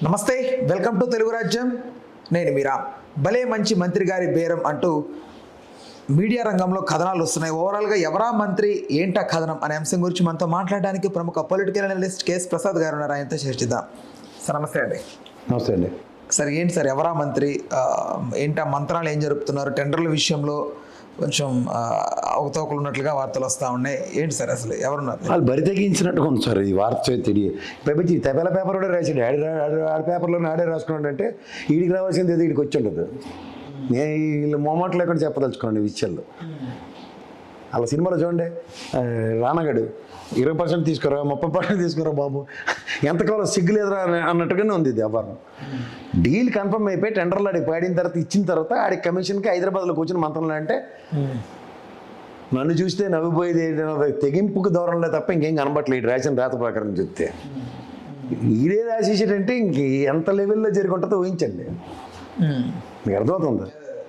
నమస్తే, welcome to Telugu రాజ్యం. నేను మీరా. భలే మంచి మంత్రి గారి బేరం అంటూ మీడియా రంగంలో కథనాలు వస్తున్నాయి. ఓవరాల్గా ఎవరా మంత్రి ఏంటా కథనం అనే అంశం గురించి మనతో మాట్లాడడానికి ప్రముఖ పొలిటికల్ అనలిస్ట్ కేఎస్ ప్రసాద్ గారు ఉన్నారు. ఆయనతో చర్చిద్దాం. సార్ నమస్తే అండి. నమస్తే అండి. సార్ ఏంటి సార్ ఎవరా మంత్రి, ఏంటా మంత్రాలు ఏం జరుపుతున్నారు? టెండర్ల విషయంలో కొంచెం అవతవకలు ఉన్నట్లుగా వార్తలు వస్తూ ఉన్నాయి. ఏంటి సార్ అసలు ఎవరున్నారు? వాళ్ళు బరి తెగించినట్టుగా ఉంది సార్ ఈ వార్త తెలియ పైపచ్చి తెపల పేపర్ కూడా రాసాడు. ఆడి పేపర్లో ఆడే రాసుకున్నాడు అంటే వీడికి రావాల్సింది ఏదో వీడికి వచ్చి ఉండదు. నేను వీళ్ళు మొమ్మట్లు లేకుండా చెప్పదలుచుకోండి ఈ విషయాల్లో. అలా సినిమాలో చూడండి, రానగాడు 20% తీసుకురా 30% తీసుకురా బాబు, ఎంతకాలం సిగ్గులేదురా అన్నట్టుగానే ఉంది ఇది వ్యవహారం. డీల్ కన్ఫర్మ్ అయిపోయి టెండర్లు ఆడికి పాడిన తర్వాత ఇచ్చిన తర్వాత ఆడికి కమిషన్కి హైదరాబాద్లో కూర్చొని మంత్రంలో అంటే నన్ను చూస్తే నవ్విపోయేది తెగింపుకు దూరంలో తప్ప ఇంకేం కనబట్టలేదు. రాసిన రాత ప్రకారం చూస్తే ఈడే రాసేసాడంటే ఇంక ఎంత లెవెల్లో జరుగుంటుందో ఊహించండి. మీకు అర్థమవుతుంది.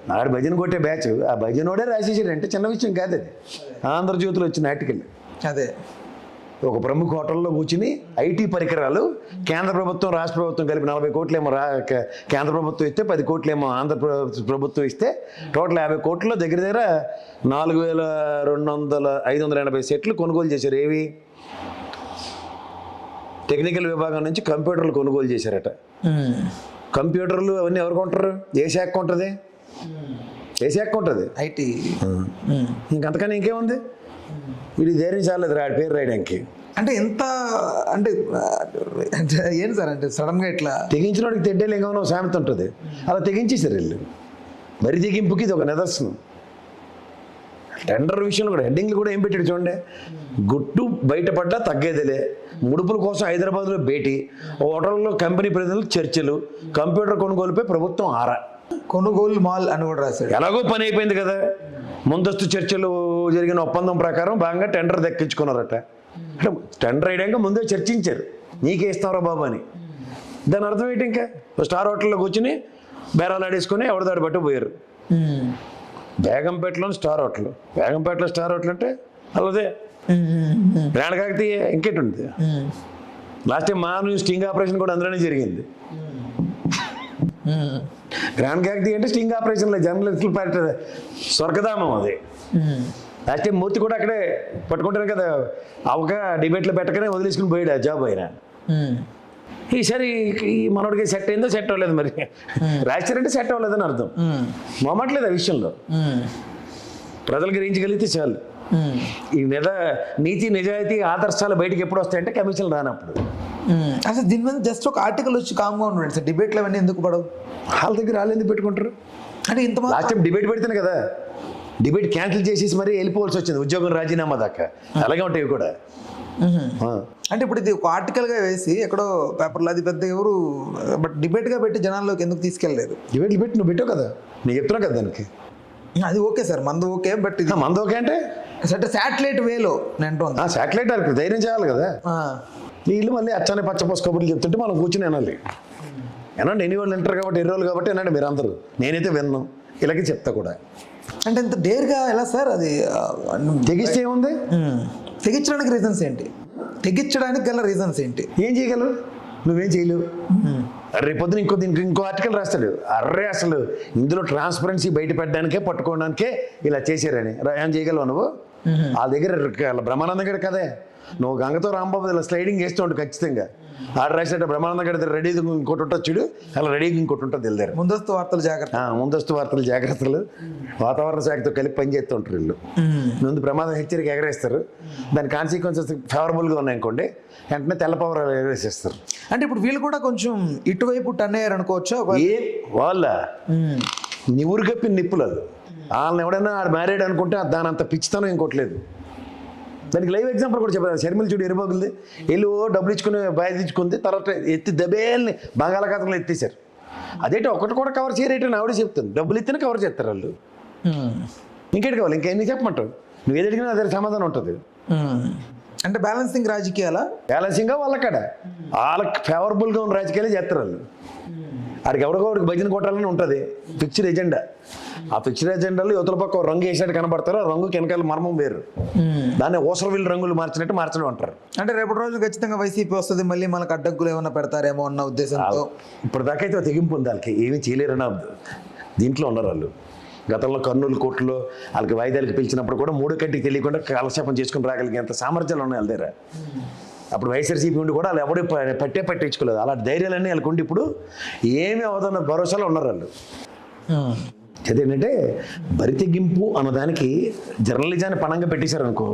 నాడు భజన కొట్టే బ్యాచ్ ఆ భజనోడే రాసేసాడంటే చిన్న విషయం కాదు అది. ఆంధ్రజ్యోతిలో వచ్చిన ఆర్టికల్ అదే. ఒక ప్రముఖ హోటల్లో కూర్చుని ఐటీ పరికరాలు కేంద్ర ప్రభుత్వం రాష్ట్ర ప్రభుత్వం కలిపి 40 కోట్లేమో కేంద్ర ప్రభుత్వం ఇస్తే 10 కోట్లేమో ఆంధ్ర ప్రభుత్వం ఇస్తే టోటల్ 50 కోట్లలో దగ్గర దగ్గర 4,580 సెట్లు కొనుగోలు చేశారు. ఏవి? టెక్నికల్ విభాగం నుంచి కంప్యూటర్లు కొనుగోలు చేశారట. కంప్యూటర్లు అవన్నీ ఎవరు కొంటారు? ఏ శాఖ కొంటుంది? ఏ శాఖ కొంటుంది? ఐటీ. ఇంకంతకని ఇంకేముంది? వీడి ధైర్యం చాలేదు ఆడి పేరు రాయడానికి. అంటే ఎంత అంటే ఏంటి సార్, అంటే సడన్గా ఇట్లా తెగించిన వాడికి తెడ్డే లింగం సామెత ఉంటుంది. అలా తెగించేసారు వీళ్ళు. మరి తెగింపుకి ఇది ఒక నిదర్శనం. టెండర్ విషయంలో కూడా హెడ్డింగ్లు కూడా ఏం పెట్టాడు చూడండి. గుట్టు బయటపడ్డా తగ్గేదిలే, ముడుపుల కోసం హైదరాబాద్లో భేటీ, హోటల్లో కంపెనీ ప్రతినిధులు చర్చలు, కంప్యూటర్ కొనుగోలుపై ప్రభుత్వం ఆరా. కొనుగోలు మాల్ అని కూడా రాశాడు. ఎలాగో పని అయిపోయింది కదా. ముందస్తు చర్చలు జరిగిన ఒప్పందం ప్రకారం భాగంగా టెండర్ దక్కించుకున్నారట. అంటే టెండర్ వేయడానికి ముందే చర్చించారు, నీకే ఇస్తారా బాబు అని. దాని అర్థం ఏంటి? ఇంకా స్టార్ హోటల్లో కూర్చుని బేరాలు ఆడేసుకొని ఎవరిదాడి బట్టు పోయారు. బేగంపేటలో స్టార్ హోటల్, బేగంపేటలో స్టార్ హోటల్ అంటే అలాదే గ్రాండ్ కాకతీయ ఇంకేటి ఉంది. లాస్ట్ టైం మా స్టింగ్ ఆపరేషన్ కూడా అందులోనే జరిగింది. గ్రాండ్ కాకతీయ అంటే స్టింగ్ ఆపరేషన్లో జర్నలిస్టులు పార్టీ స్వర్గధామం అది. లాస్ట్ టైం మూర్తి కూడా అక్కడే పట్టుకుంటారు కదా, అవక డిబేట్లో పెట్టకనే వదిలేసుకుని పోయాడు ఆ జాబ్ అయినా. ఈసారి ఈ మనోడికి సెట్ అయిందో సెట్ అవ్వలేదు. మరి రాశారంటే సెట్ అవ్వలేదని అర్థం. మొమ్మట్లేదు ఆ విషయంలో. ప్రజలు గ్రహించగలిగితే చాలు. ఈ నీతి నిజాయితీ ఆదర్శాలు బయటకు ఎప్పుడు వస్తాయంటే కమిషన్ రానప్పుడు. అసలు దీని మీద జస్ట్ ఒక ఆర్టికల్ వచ్చి కామ్గా ఉండండి సార్. డిబేట్లు అవన్నీ ఎందుకు పడవు? వాళ్ళ దగ్గర వాళ్ళు ఎందుకు పెట్టుకుంటారు అంటే ఇంత లాస్ట్ టైం డిబేట్ పెడితేనే కదా డిబేట్ క్యాన్సిల్ చేసేసి మరీ వెళ్ళిపోవాల్సి వచ్చింది, ఉద్యోగం రాజీనామా దాకా. అలాగే ఉంటాయి కూడా. అంటే ఇప్పుడు ఇది ఒక ఆర్టికల్గా వేసి ఎక్కడో పేపర్లో అది పెద్ద ఎవరు బట్ డిబేట్గా పెట్టి జనాల్లోకి ఎందుకు తీసుకెళ్ళలేదు? డిబేట్లు పెట్టి నువ్వు పెట్టావు కదా, నీకు చెప్తున్నావు కదా దానికి. అది ఓకే సార్, మందు ఓకే. బట్ ఇది మందు ఓకే అంటే శాటిలైట్ వేలో నేను శాటిలైట్ వరకు ధైర్యం చేయాలి కదా. వీళ్ళు మళ్ళీ అచ్చానే పచ్చపోసు కబుర్లు చెప్తుంటే మనం కూర్చుని వినాలి. వినండి, ఎన్ని వాళ్ళు వింటారు కాబట్టి, ఎన్ని రోజులు కాబట్టి వినండి మీరు అందరూ. నేనైతే విన్నాను, ఇలాగే చెప్తా కూడా. అంటే ఇంత డేర్గా ఎలా సార్? అది తెగిస్తే ఏముంది? తెగించడానికి రీజన్స్ ఏంటి? తెగించడానికి గల రీజన్స్ ఏంటి? ఏం చేయగలరు? నువ్వేం చేయలేవు. రేపొద్దున ఇంకో ఆర్టికల్ రాస్తాడు, అర్రే అసలు ఇందులో ట్రాన్స్పరెన్సీ బయట పెట్టడానికే పట్టుకోవడానికే ఇలా చేశారని. ఏం చేయగలవు నువ్వు? వాళ్ళ దగ్గర బ్రహ్మానందం గడి కదే. నువ్వు గంగతో రాంబాబు ఇలా స్లైడింగ్ వేస్తూ ఉంటు ఖచ్చితంగా. ఆడ రాసేట బ్రహ్మానందం గడి రెడీ ఇంకోటి ఉంటుంది చూడు, అలా రెడీగా ఇంకోటి ఉంటుంది వెళ్దారు. ముందస్తు వార్తలు జాగ్రత్త, ముందస్తు వార్తలు జాగ్రత్తలు వాతావరణ శాఖతో కలిపి పనిచేస్తూ ఉంటారు వీళ్ళు. ముందు ప్రమాదం హెచ్చరిక ఎగరేస్తారు, దాని కాన్సిక్వెన్సెస్ ఫేవరబుల్గా ఉన్నాయనుకోండి వెంటనే తెల్ల పవర్ ఎగరేసేస్తారు. అంటే ఇప్పుడు వీళ్ళు కూడా కొంచెం ఇటువైపు టర్న్ అయ్యారు అనుకోవచ్చు. వాళ్ళ నివురు కప్పి నిప్పులేదు. వాళ్ళని ఎవడైనా ఆడ మ్యారేడ్ అనుకుంటే దాని అంత పిచ్చితనం ఇంకోట్లేదు. దానికి లైవ్ ఎగ్జాంపుల్ కూడా చెప్పారు. షర్మిల చూడు ఎరుబాగుంది, వెళ్ళి డబ్బులు ఇచ్చుకుని బాధించుకుంది, తర్వాత ఎత్తి దబేల్ని బంగాళాఖాతంలో ఎత్తేసారు. అదేంటి ఒకటి కూడా కవర్ చేయరేటని ఆవిడ చెప్తుంది. డబ్బులు ఎత్తిన కవర్ చేస్తారు వాళ్ళు. ఇంకేటి కావాలి? ఇంకెన్ని చెప్పమంటావు? నువ్వు ఏది అడిగినా అదే సమాధానం ఉంటుంది. అంటే బ్యాలెన్సింగ్ రాజకీయాలా? బ్యాలెన్సింగ్గా వాళ్ళక్కడ వాళ్ళకి ఫేవరబుల్గా ఉన్న రాజకీయాలే చేస్తారు వాళ్ళు. ఆడికి ఎవరికొకరికి భజన కొట్టాలని ఉంటుంది ఫిక్స్డ్ ఎజెండా. ఆ ఫిక్స్డ్ ఎజెండాలో యువతల పక్క రంగు వేసినట్టు కనబడతారు, ఆ రంగు వెనకాల మర్మం వేరు. దాన్ని ఓసరవిల్లు రంగులు మార్చినట్టు మార్చడం అంటారు. అంటే రేపటి రోజు ఖచ్చితంగా వైసీపీ వస్తుంది, మళ్ళీ మనకు అడ్డంకులు ఏమన్నా పెడతారేమో అన్న ఉద్దేశంతో ఇప్పుడు దాకైతే తెగింపు ఉంది వాళ్ళకి, ఏమీ చేయలేరని దీంట్లో ఉన్నారు వాళ్ళు. గతంలో కర్నూలు కోర్టులో వాళ్ళకి వాయిదాలకు పిలిచినప్పుడు కూడా 3 కంటికి తెలియకుండా కాలక్షేపం చేసుకుని రాగలిగేంత సామర్థ్యాలు ఉన్నాయి వాళ్ళ దగ్గర. అప్పుడు వైఎస్ఆర్సీపీ ఉండి కూడా వాళ్ళు ఎవరు పట్టించుకోలేదు. అలాంటి ధైర్యాలన్నీ వాళ్ళకు ఉండి ఇప్పుడు ఏమీ అవదన్న భరోసాలో ఉన్నారు వాళ్ళు. అదేంటంటే బరి తెగింపు అన్నదానికి జర్నలిజాన్ని పణంగా పెట్టేశారనుకో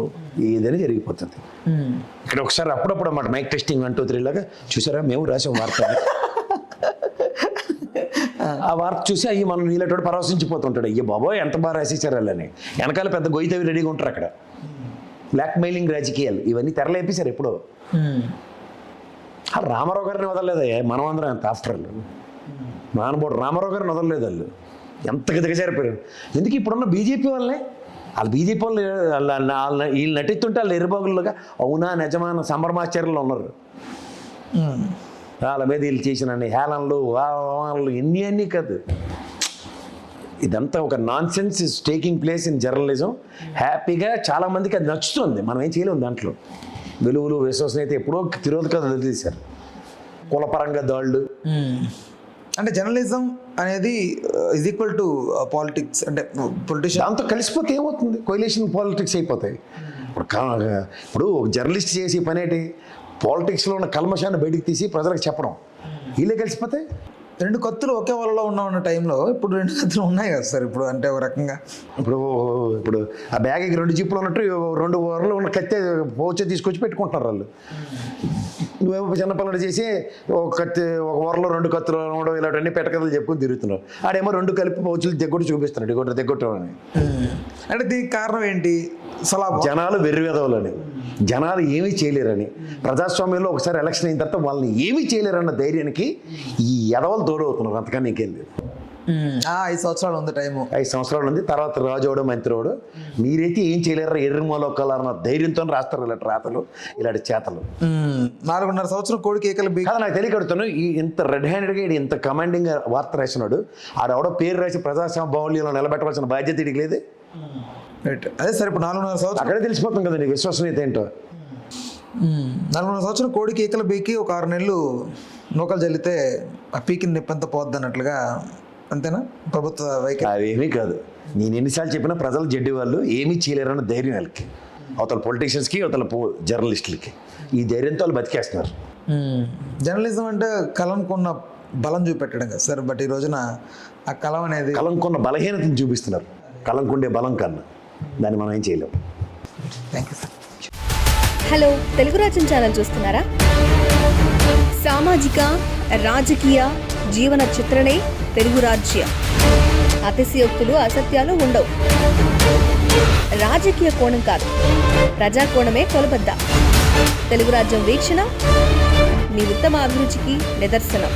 ఏదైనా జరిగిపోతుంది. ఇక్కడ ఒకసారి అప్పుడప్పుడు అన్నమాట మైక్ టెస్టింగ్ 1 2 3 లాగా చూసారా, మేము రాసాం వార్త. ఆ వార్త చూసి అయ్యి మనం నీళ్ళతోటి పరవశించిపోతుంటాడు. అయ్యో బాబోయ్ ఎంత బాగా రాసేసారు వాళ్ళని. వెనకాల పెద్ద గొయ్యితవి రెడీగా ఉంటారు అక్కడ. బ్లాక్ మెయిలింగ్ రాజకీయాలు ఇవన్నీ తెరలేపేశారు ఎప్పుడో. రామారావు గారిని వదలలేదయ్యా, మనం అందరం ఎంత ఆఫ్టర్ వాళ్ళు. మానబోడు రామారావు గారిని వదలలేదు వాళ్ళు, ఎంత దిగజారిపోయారు. ఎందుకు ఇప్పుడున్న బీజేపీ వాళ్ళే, వాళ్ళు బీజేపీ వాళ్ళు వీళ్ళు నటిస్తుంటే వాళ్ళు ఎర్రబాగులుగా అవునా నిజమైన సంబరమాచార్యులు ఉన్నారు. వాళ్ళ మీద వీళ్ళు చేసిన హేళనలు ఎన్ని కాదు. ఇదంతా ఒక non sense is taking place in journalism. హ్యాపీగా చాలామందికి అది నచ్చుతుంది, మనం ఏం చేయలేము దాంట్లో. విలువలు విశ్వసనీయత ఎప్పుడో తిరోధకాలు వదిలేశారు, కులపరంగా దాళ్ళు. అంటే జర్నలిజం అనేది ఈజ్ ఈక్వల్ టు పాలిటిక్స్. అంటే పొలిటిషియన్ దాంతో కలిసిపోతే ఏమవుతుంది, కొయిలేషన్ పాలిటిక్స్ అయిపోతాయి. ఇప్పుడు జర్నలిస్ట్ చేసే పని ఏంటి, పాలిటిక్స్లో ఉన్న కల్మషాన్ని బయటికి తీసి ప్రజలకు చెప్పడం. వీళ్ళే కలిసిపోతే 2 కత్తులు ఒకే వాళ్ళలో ఉన్న టైంలో ఇప్పుడు 2 కత్తులు ఉన్నాయి కదా సార్. ఇప్పుడు అంటే ఒక రకంగా ఇప్పుడు ఆ బ్యాగ్కి 2 జిప్పులు ఉన్నట్టు 2 ఓవర్లు ఉన్న కత్తి పౌచే తీసుకొచ్చి పెట్టుకుంటున్నారు వాళ్ళు. నువ్వేమో చిన్నపిల్లలు చేసి ఒక కత్తి, ఒక ఓవర్లో 2 కత్తులు ఉండడం ఇలాంటివన్నీ పెట్టకథలు చెప్పుకొని తిరుగుతున్నారు. ఆడేమో 2 కలిపి పౌచులు దగ్గర చూపిస్తున్నాడు, దగ్గొట్టం అని. అంటే దీనికి కారణం ఏంటి? జనాలు వెర్రివేదవులని, జనాలు ఏమీ చేయలేరని. ప్రజాస్వామ్యంలో ఒకసారి ఎలక్షన్ అయిన తర్వాత వాళ్ళని ఏమీ చేయలేరన్న ధైర్యానికి ఈ ఎదవలు తోడవుతున్నారు. అంతకన్నా నీకేం లేదు. 5 సంవత్సరాలు ఉంది టైము, 5 సంవత్సరాలు ఉంది. తర్వాత రాజోడు మంత్రివాడు మీరైతే ఏం చేయలేరు ఎర్రమోలొక్కలన్న ధైర్యంతో రాస్తారు ఇలాంటి రాతలు, ఇలాంటి చేతలు. 4.5 సంవత్సరం కోడికి ఏకలు కదా నాకు తెలియకడుతాను. ఈ ఇంత రెడ్ హ్యాండెడ్గా ఇంత కమాండింగ్ వార్త రాసినాడు, ఆడెవడో పేరు రాసి ప్రజాస్వామ్య బాహుళ్యంలో నిలబెట్టవలసిన బాధ్యత ఇడికి లేదు. అదే సరే, ఇప్పుడు 4.5 సంవత్సరం అక్కడే తెలిసిపోతుంది కదా నీకు విశ్వసనీయత ఏంటో. 4.5 సంవత్సరం కోడికి ఏకలు బీకి ఒక 6 నెలలు నూకలు జల్లితే ఆ పీకిని నిప్పంతా పోద్ది అన్నట్లుగా, అంతేనా ప్రభుత్వ వైఖరి? అవేమీ కాదు. నేను ఎన్నిసార్లు చెప్పినా ప్రజలు జడ్డి వాళ్ళు ఏమీ చేయలేరన్న ధైర్యం వాళ్ళకి, అవతల పొలిటీషియన్స్కి అవతల జర్నలిస్టులకి. ఈ ధైర్యంతో వాళ్ళు బతికేస్తున్నారు. జర్నలిజం అంటే కలంకున్న బలం చూపెట్టడం కదా సార్. బట్ ఈ రోజున ఆ కలం అనేది కలంకున్న బలహీనతను చూపిస్తున్నారు, కలంకుండే బలం కన్నా. దాన్ని మనం ఏం చేయలేము. Thank you sir. Hello, Telugu రాజ్యం ఛానల్ చూస్తున్నారా? సామాజిక రాజకీయ జీవన చిత్రణే తెలుగు రాజ్యం. అతిశయోక్తులు అసత్యాలు ఉండవు. రాజకీయ కోణం కాదు, ప్రజా కోణమే కొలబద్ద. తెలుగు రాజ్యం వీక్షణ మీ ఉత్తమ అభిరుచికి నిదర్శనం.